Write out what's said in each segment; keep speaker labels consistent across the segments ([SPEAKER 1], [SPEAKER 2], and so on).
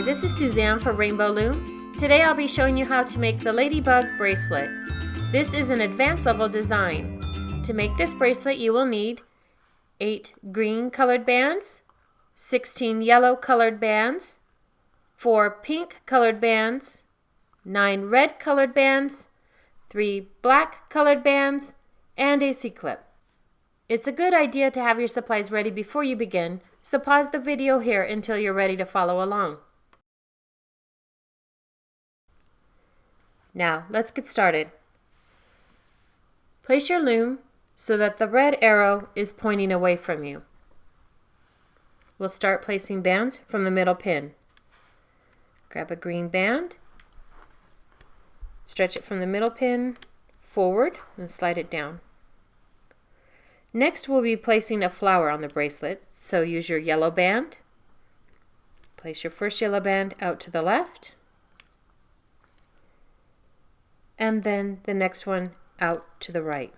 [SPEAKER 1] this is Suzanne for Rainbow Loom. Today I'll be showing you how to make the Ladybug bracelet. This is an advanced level design. To make this bracelet you will need 8 green colored bands, 16 yellow colored bands, 4 pink colored bands, 9 red colored bands, 3 black colored bands, and a C-clip. It's a good idea to have your supplies ready before you begin, so pause the video here until you're ready to follow along. Now, let's get started. Place your loom so that the red arrow is pointing away from you. We'll start placing bands from the middle pin. Grab a green band, stretch it from the middle pin forward and slide it down. Next, we'll be placing a flower on the bracelet, so use your yellow band. Place your first yellow band out to the left, and then the next one out to the right.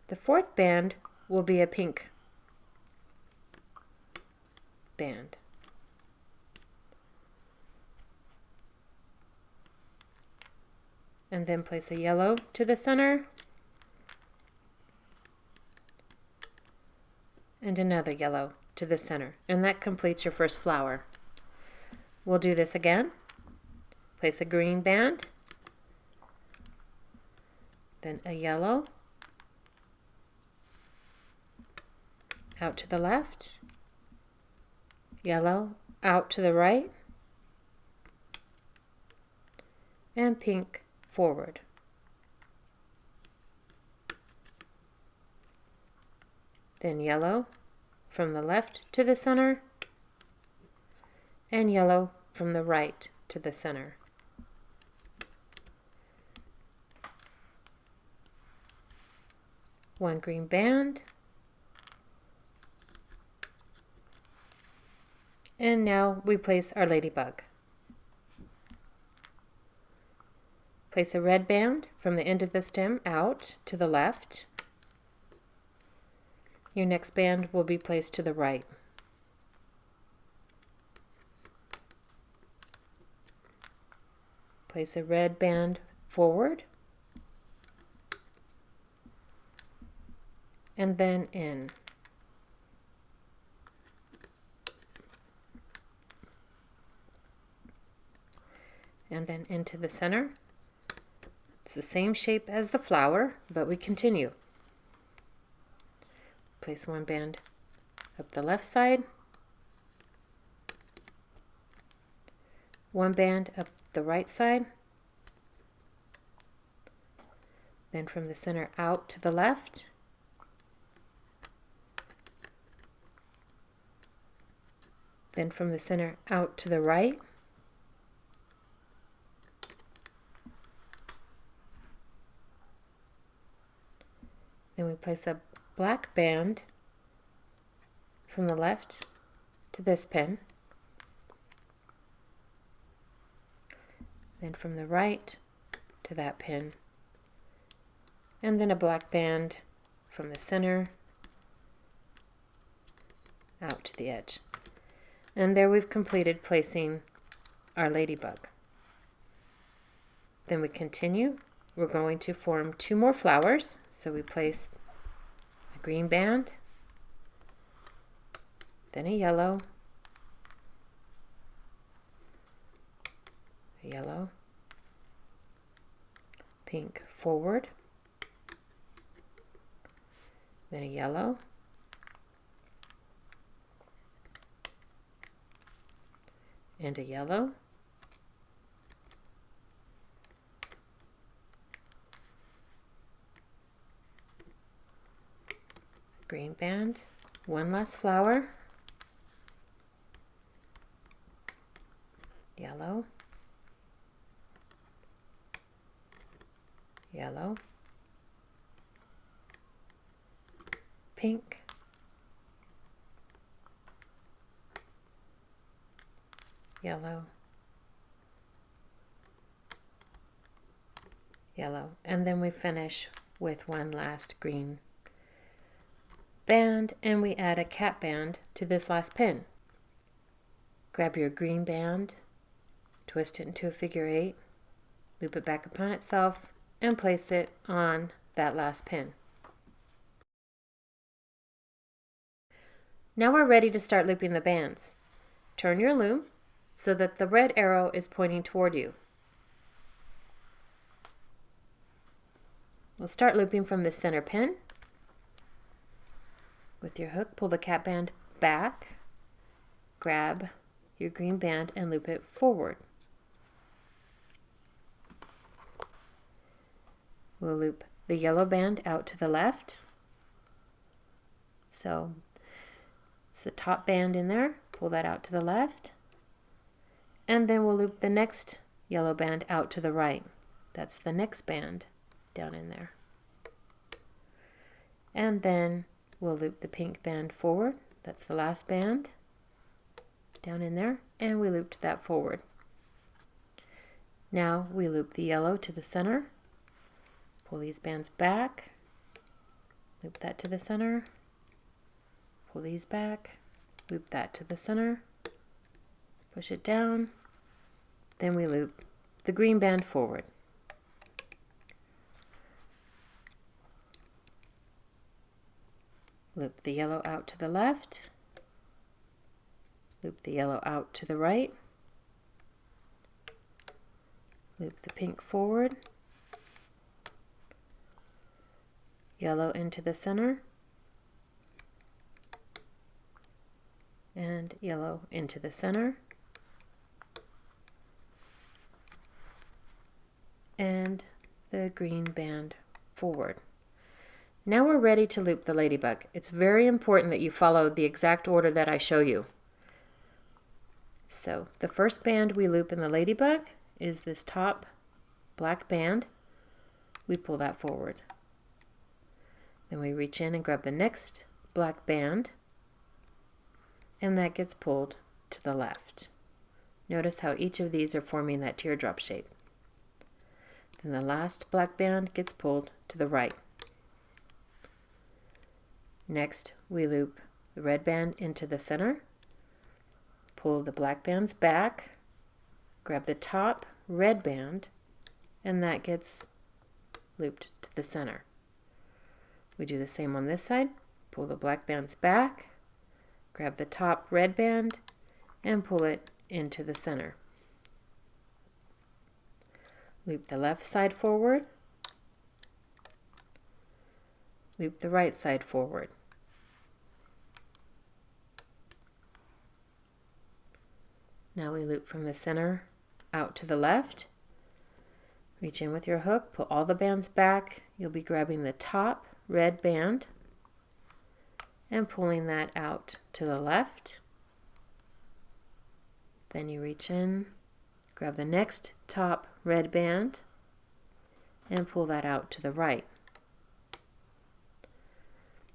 [SPEAKER 1] The fourth band will be a pink band. And then place a yellow to the center and another yellow to the center, and that completes your first flower. We'll do this again. Place a green band, then a yellow out to the left, yellow out to the right, and pink forward. Then yellow from the left to the center, and yellow from the right to the center. One green band, and now we place our ladybug. Place a red band from the end of the stem out to the left. Your next band will be placed to the right. Place a red band forward and then in. And then into the center. It's the same shape as the flower, but we continue. Place one band up the left side, one band up the right side, then from the center out to the left, then from the center out to the right, then we place a black band from the left to this pin, then from the right to that pin, and then a black band from the center out to the edge. And there we've completed placing our ladybug. Then we continue. We're going to form 2 more flowers, so we place a green band, then a yellow, pink forward, then a yellow, and a yellow, green band, one last flower, yellow, yellow, pink, yellow, yellow, and then we finish with one last green band and we add a cap band to this last pin. Grab your green band, twist it into a figure 8, loop it back upon itself, and place it on that last pin. Now we're ready to start looping the bands. Turn your loom so that the red arrow is pointing toward you. We'll start looping from the center pin. With your hook, pull the cap band back, grab your green band and loop it forward. We'll loop the yellow band out to the left. So it's the top band in there, pull that out to the left. And then we'll loop the next yellow band out to the right. That's the next band down in there. And then we'll loop the pink band forward. That's the last band down in there, and we looped that forward. Now we loop the yellow to the center, pull these bands back, loop that to the center, pull these back, loop that to the center, push it down, then we loop the green band forward. Loop the yellow out to the left, loop the yellow out to the right, loop the pink forward, yellow into the center, and yellow into the center, and the green band forward. Now we're ready to loop the ladybug. It's very important that you follow the exact order that I show you. So the first band we loop in the ladybug is this top black band. We pull that forward. Then we reach in and grab the next black band, and that gets pulled to the left. Notice how each of these are forming that teardrop shape. Then the last black band gets pulled to the right. Next, we loop the red band into the center, pull the black bands back, grab the top red band, and that gets looped to the center. We do the same on this side, pull the black bands back, grab the top red band, and pull it into the center. Loop the left side forward, loop the right side forward. Now we loop from the center out to the left. Reach in with your hook, pull all the bands back. You'll be grabbing the top red band and pulling that out to the left. Then you reach in, grab the next top red band and pull that out to the right.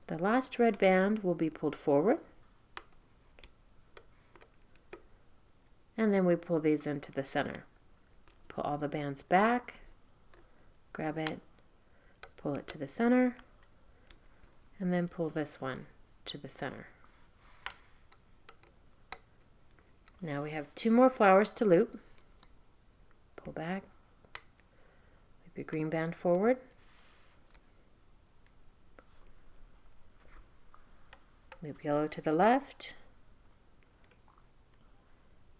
[SPEAKER 1] The last red band will be pulled forward, and then we pull these into the center. Pull all the bands back, grab it, pull it to the center, and then pull this one to the center. Now we have 2 more flowers to loop. Pull back, loop your green band forward, loop yellow to the left,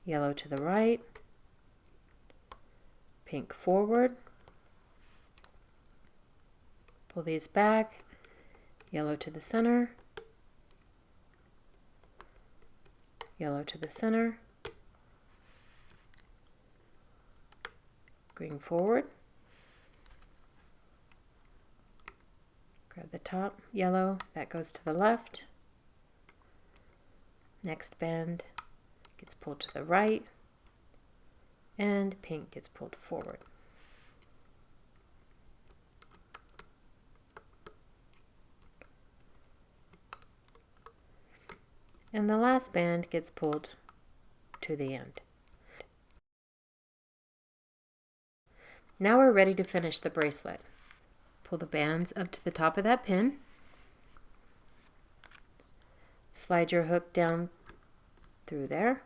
[SPEAKER 1] yellow to the right, pink forward, pull these back, yellow to the center, yellow to the center, green forward, grab the top yellow, that goes to the left, next band gets pulled to the right, and pink gets pulled forward. And the last band gets pulled to the end. Now we're ready to finish the bracelet. Pull the bands up to the top of that pin. Slide your hook down through there,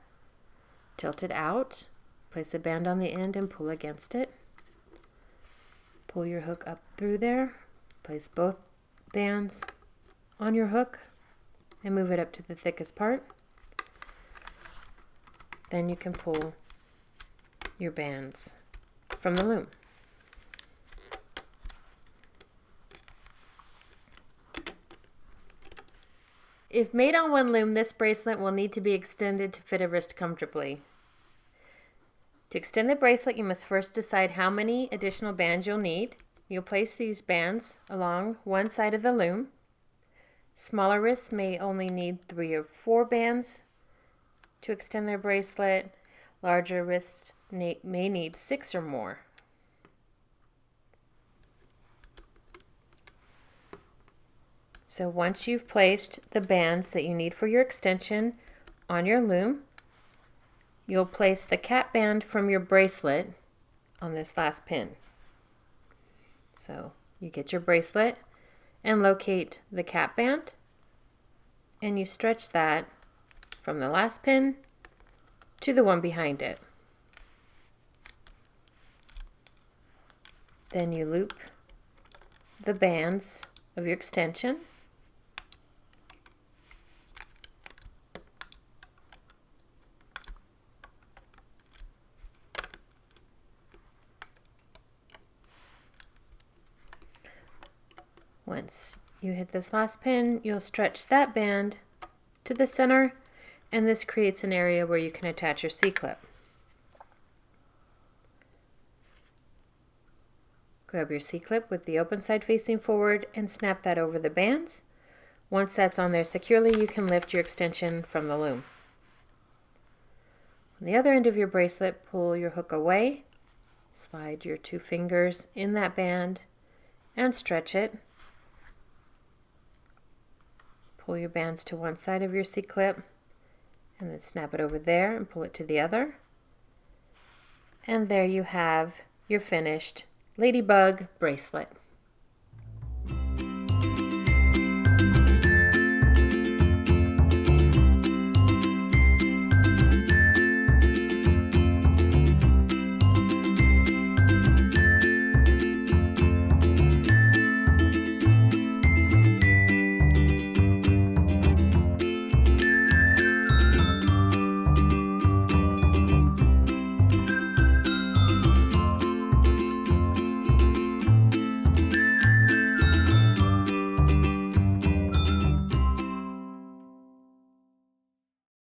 [SPEAKER 1] tilt it out, place a band on the end and pull against it. Pull your hook up through there, place both bands on your hook and move it up to the thickest part. Then you can pull your bands from the loom. If made on one loom, this bracelet will need to be extended to fit a wrist comfortably. To extend the bracelet, you must first decide how many additional bands you'll need. You'll place these bands along one side of the loom. Smaller wrists may only need 3 or 4 bands to extend their bracelet. Larger wrists may need 6 or more. So once you've placed the bands that you need for your extension on your loom, you'll place the cap band from your bracelet on this last pin. So you get your bracelet and locate the cap band, and you stretch that from the last pin to the one behind it. Then you loop the bands of your extension. Once you hit this last pin, you'll stretch that band to the center, and this creates an area where you can attach your C-clip. Grab your C-clip with the open side facing forward and snap that over the bands. Once that's on there securely, you can lift your extension from the loom. On the other end of your bracelet, pull your hook away, slide your 2 fingers in that band and stretch it. Pull your bands to one side of your C-clip and then snap it over there and pull it to the other. And there you have your finished Ladybug bracelet.